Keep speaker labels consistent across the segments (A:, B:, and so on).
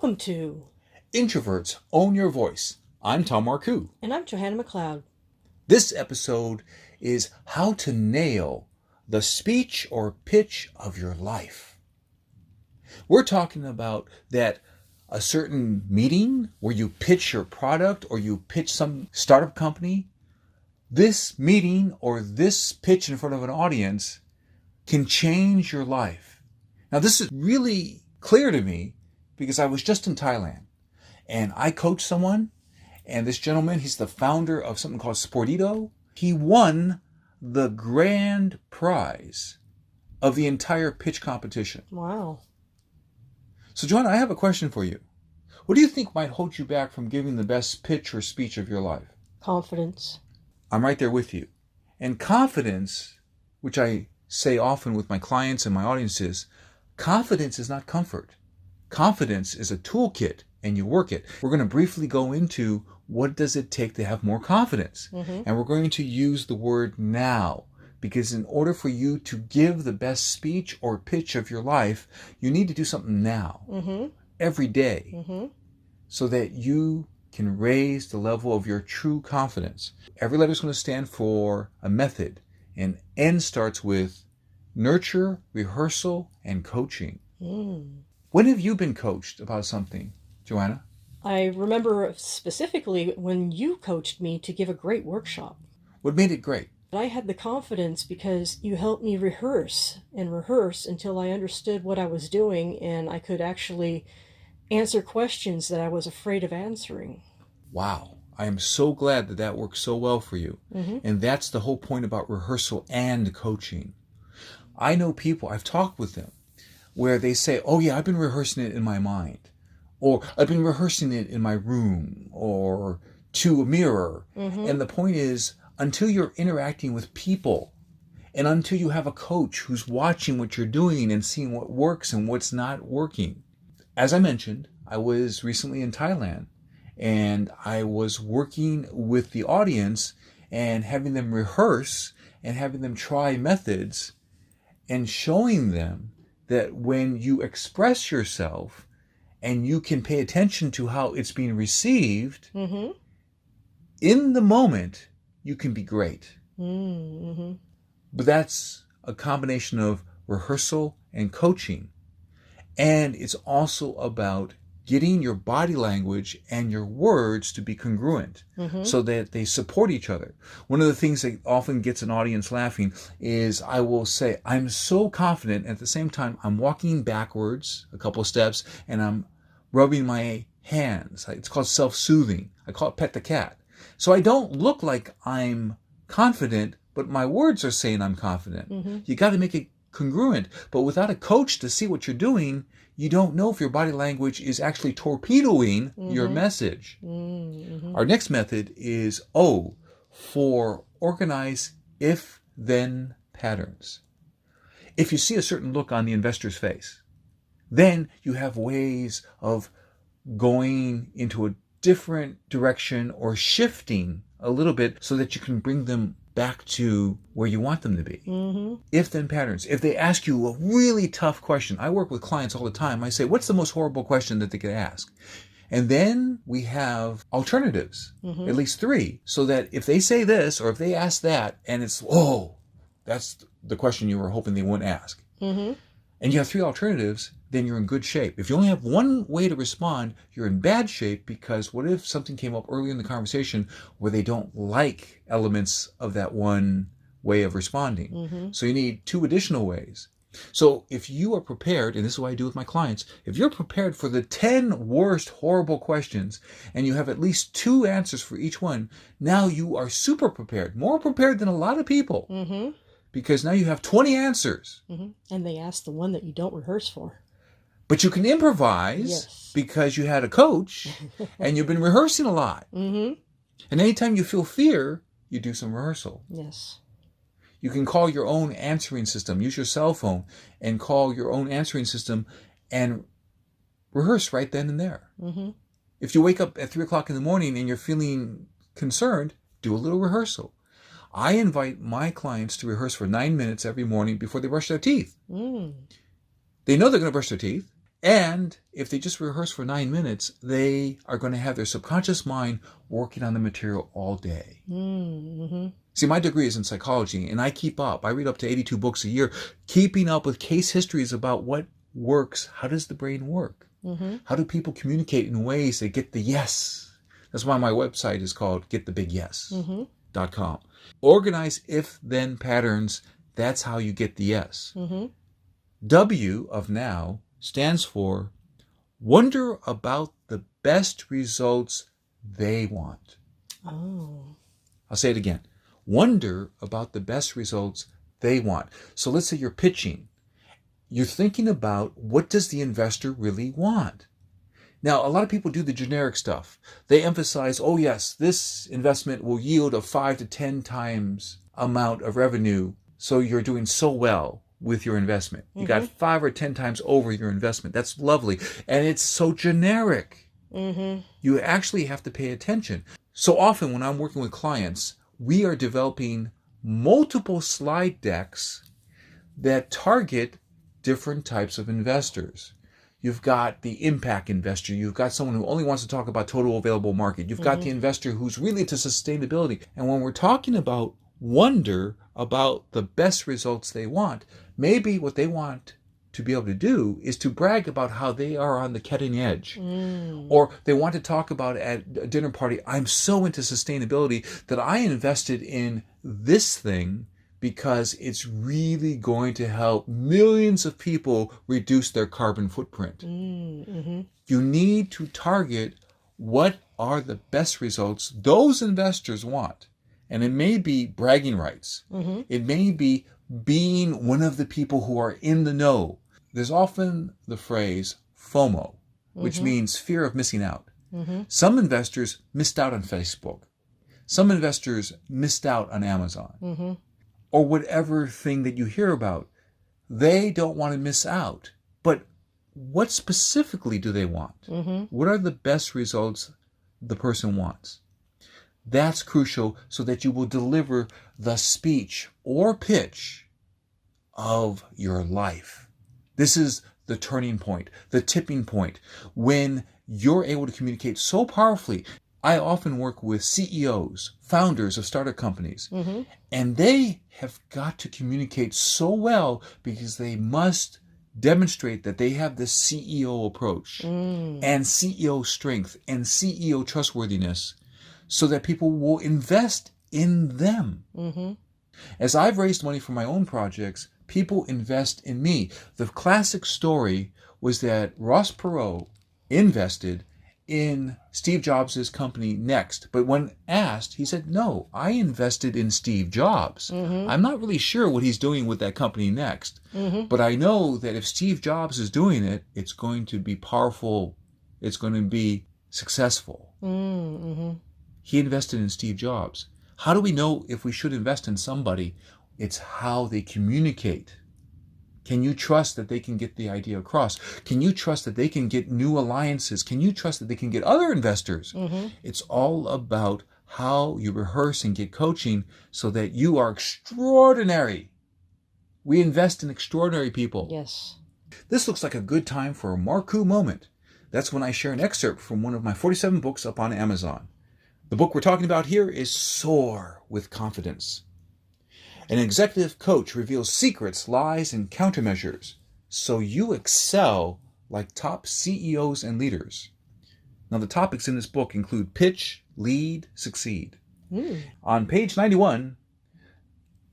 A: Welcome to
B: Introverts Own Your Voice. I'm Tom Marcoux.
A: And I'm Johanna McLeod.
B: This episode is how to nail the speech or pitch of your life. We're talking about that a certain meeting where you pitch your product or you pitch some startup company. This meeting or this pitch in front of an audience can change your life. Now, this is really clear to me because I was just in Thailand and I coached someone, and this gentleman, he's the founder of something called Sportito. He won the grand prize of the entire pitch competition.
A: Wow.
B: So, Johanna, I have a question for you. What do you think might hold you back from giving the best pitch or speech of your life?
A: Confidence.
B: I'm right there with you. And confidence, which I say often with my clients and my audiences, confidence is not comfort. Confidence is a toolkit, and you work it. We're going to briefly go into what does it take to have more confidence. And we're going to use the word now, because in order for you to give the best speech or pitch of your life, you need to do something now, every day, so that you can raise the level of your true confidence. Every letter is going to stand for a method, and N starts with nurture, rehearsal, and coaching. When have you been coached about something, Johanna?
A: I remember specifically when you coached me to give a great workshop.
B: What made it great?
A: I had the confidence because you helped me rehearse until I understood what I was doing and I could actually answer questions that I was afraid of answering.
B: Wow. I am so glad that that worked so well for you. And that's the whole point about rehearsal and coaching. I know people, I've talked with them, where they say, oh yeah, I've been rehearsing it in my mind. Or I've been rehearsing it in my room or to a mirror. And the point is, until you're interacting with people and until you have a coach who's watching what you're doing and seeing what works and what's not working. As I mentioned, I was recently in Thailand and I was working with the audience and having them rehearse and having them try methods and showing them that when you express yourself and you can pay attention to how it's being received, in the moment, you can be great. But that's a combination of rehearsal and coaching. And it's also about getting your body language and your words to be congruent so that they support each other. One of the things that often gets an audience laughing is I will say, I'm so confident. At the same time, I'm walking backwards a couple of steps and I'm rubbing my hands. It's called self-soothing. I call it pet the cat. So I don't look like I'm confident, but my words are saying I'm confident. You got to make it congruent. But without a coach to see what you're doing, you don't know if your body language is actually torpedoing your message. Our next method is O for organize if-then patterns. If you see a certain look on the investor's face, then you have ways of going into a different direction or shifting a little bit so that you can bring them back to where you want them to be. If-then patterns. If they ask you a really tough question, I work with clients all the time. I say, what's the most horrible question that they could ask? And then we have alternatives, at least 3, so that if they say this or if they ask that and it's, oh, that's the question you were hoping they wouldn't ask. And you have 3 alternatives, then you're in good shape. If you only have one way to respond, you're in bad shape because what if something came up early in the conversation where they don't like elements of that one way of responding? So you need 2 additional ways. So if you are prepared, and this is what I do with my clients, if you're prepared for the 10 worst horrible questions and you have at least 2 answers for each one, now you are super prepared, more prepared than a lot of people. Because now you have 20 answers.
A: And they ask the one that you don't rehearse for.
B: But you can improvise because you had a coach and you've been rehearsing a lot. And anytime you feel fear, you do some rehearsal. You can call your own answering system. Use your cell phone and call your own answering system and rehearse right then and there. If you wake up at 3 o'clock in the morning and you're feeling concerned, do a little rehearsal. I invite my clients to rehearse for 9 minutes every morning before they brush their teeth. They know they're going to brush their teeth. And if they just rehearse for 9 minutes, they are going to have their subconscious mind working on the material all day.
A: Mm-hmm.
B: See, my degree is in psychology, and I keep up. I read up to 82 books a year, keeping up with case histories about what works. How does the brain work?
A: Mm-hmm.
B: How do people communicate in ways that get the yes? That's why my website is called getthebigyes.com.
A: Mm-hmm.
B: Organize if-then patterns. That's how you get the yes.
A: Mm-hmm.
B: W of now stands for wonder about the best results they want.
A: Oh.
B: I'll say it again. Wonder about the best results they want. So let's say you're pitching. You're thinking about what does the investor really want? Now, a lot of people do the generic stuff. They emphasize, oh yes, this investment will yield a 5 to 10 times amount of revenue. So you're doing so well with your investment. You got 5 or 10 times over your investment. That's lovely. And it's so generic.
A: Mm-hmm.
B: You actually have to pay attention. So often when I'm working with clients, we are developing multiple slide decks that target different types of investors. You've got the impact investor. You've got someone who only wants to talk about total available market. You've got the investor who's really into sustainability. And when we're talking about wonder about the best results they want, maybe what they want to be able to do is to brag about how they are on the cutting edge. Or they want to talk about at a dinner party, I'm so into sustainability that I invested in this thing because it's really going to help millions of people reduce their carbon footprint.
A: Mm-hmm.
B: You need to target what are the best results those investors want. And it may be bragging rights.
A: Mm-hmm.
B: It may be being one of the people who are in the know. There's often the phrase FOMO, which means fear of missing out. Some investors missed out on Facebook. Some investors missed out on Amazon. Or whatever thing that you hear about. They don't want to miss out. But what specifically do they want? What are the best results the person wants? That's crucial so that you will deliver the speech or pitch of your life. This is the turning point, the tipping point, when you're able to communicate so powerfully. I often work with CEOs, founders of startup companies, and they have got to communicate so well because they must demonstrate that they have the CEO approach and CEO strength and CEO trustworthiness so that people will invest in them. As I've raised money for my own projects, people invest in me. The classic story was that Ross Perot invested in Steve Jobs' company Next. But when asked, he said, no, I invested in Steve Jobs. I'm not really sure what he's doing with that company Next. But I know that if Steve Jobs is doing it, it's going to be powerful. It's going to be successful. He invested in Steve Jobs. How do we know if we should invest in somebody? It's how they communicate. Can you trust that they can get the idea across? Can you trust that they can get new alliances? Can you trust that they can get other investors? It's all about how you rehearse and get coaching so that you are extraordinary. We invest in extraordinary people.
A: Yes.
B: This looks like a good time for a Marcoux moment. That's when I share an excerpt from one of my 47 books up on Amazon. The book we're talking about here is Soar with Confidence. An executive coach reveals secrets, lies, and countermeasures so you excel like top CEOs and leaders. Now, the topics in this book include pitch, lead, succeed. On page 91,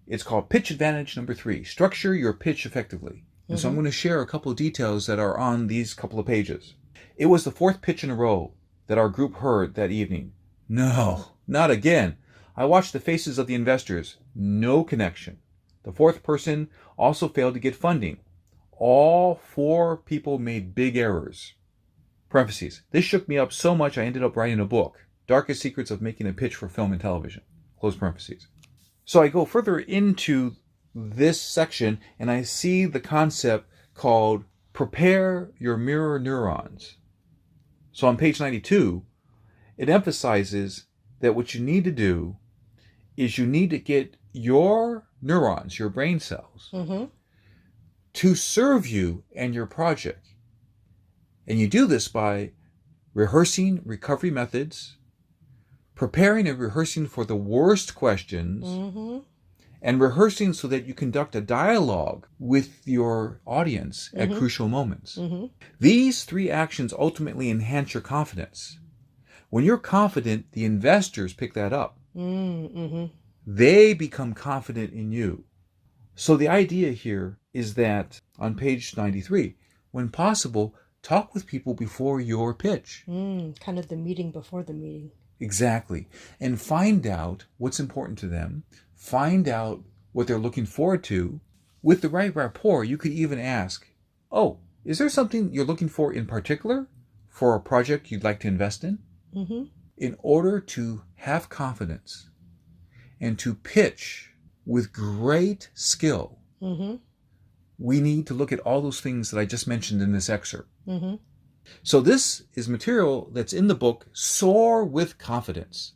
B: it's called Pitch Advantage number 3, Structure Your Pitch Effectively. And so I'm going to share a couple of details that are on these couple of pages. It was the 4th pitch in a row that our group heard that evening. No, not again. I watched the faces of the investors. No connection. The 4th person also failed to get funding. All 4 people made big errors. Parentheses. This shook me up so much I ended up writing a book, Darkest Secrets of Making a Pitch for Film and Television. Close parentheses. So I go further into this section and I see the concept called Prepare Your Mirror Neurons. So on page 92, it emphasizes that what you need to do is you need to get your neurons, your brain cells, to serve you and your project. And you do this by rehearsing recovery methods, preparing and rehearsing for the worst questions, and rehearsing so that you conduct a dialogue with your audience at crucial moments. These 3 actions ultimately enhance your confidence. When you're confident, the investors pick that up. They become confident in you. So the idea here is that on page 93, when possible, talk with people before your pitch.
A: Kind of the meeting before the meeting.
B: Exactly. And find out what's important to them. Find out what they're looking forward to. With the right rapport, you could even ask, oh, is there something you're looking for in particular for a project you'd like to invest in? In order to have confidence and to pitch with great skill, we need to look at all those things that I just mentioned in this excerpt. So this is material that's in the book, Soar with Confidence.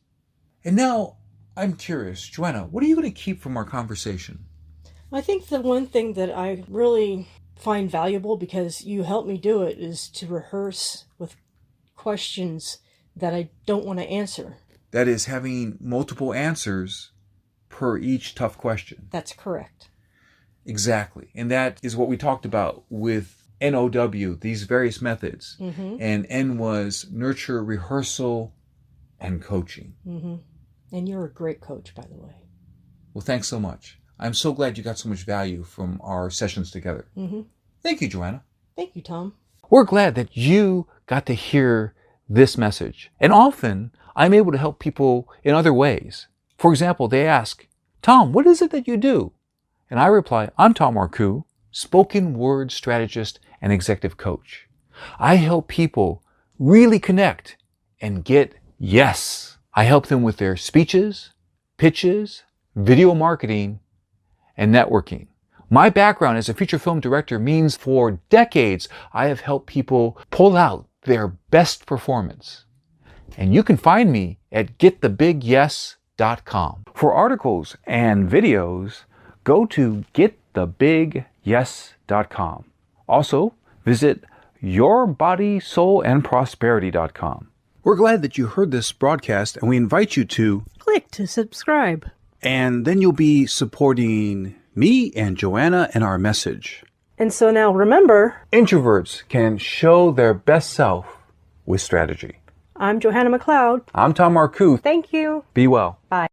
B: And now I'm curious, Johanna, what are you going to keep from our conversation?
A: I think the one thing that I really find valuable, because you help me do it, is to rehearse with questions that I don't want to answer.
B: That is having multiple answers per each tough question.
A: That's correct.
B: Exactly. And that is what we talked about with NOW, these various methods. And N was nurture, rehearsal, and coaching.
A: And you're a great coach, by the way.
B: Well, thanks so much. I'm so glad you got so much value from our sessions together. Thank you, Johanna.
A: Thank you, Tom.
B: We're glad that you got to hear this message. And often, I'm able to help people in other ways. For example, they ask, Tom, what is it that you do? And I reply, I'm Tom Marcoux, spoken word strategist and executive coach. I help people really connect and get yes. I help them with their speeches, pitches, video marketing, and networking. My background as a feature film director means for decades I have helped people pull out their best performance. And you can find me at getthebigyes.com. For articles and videos, go to getthebigyes.com. Also, visit yourbodysoulandprosperity.com. We're glad that you heard this broadcast, and we invite you to
A: Click to subscribe.
B: and then you'll be supporting me and Johanna and our message.
A: And so now remember,
B: Introverts can show their best self with strategy.
A: I'm Johanna McLeod.
B: I'm Tom Marcoux.
A: Thank you.
B: Be well.
A: Bye.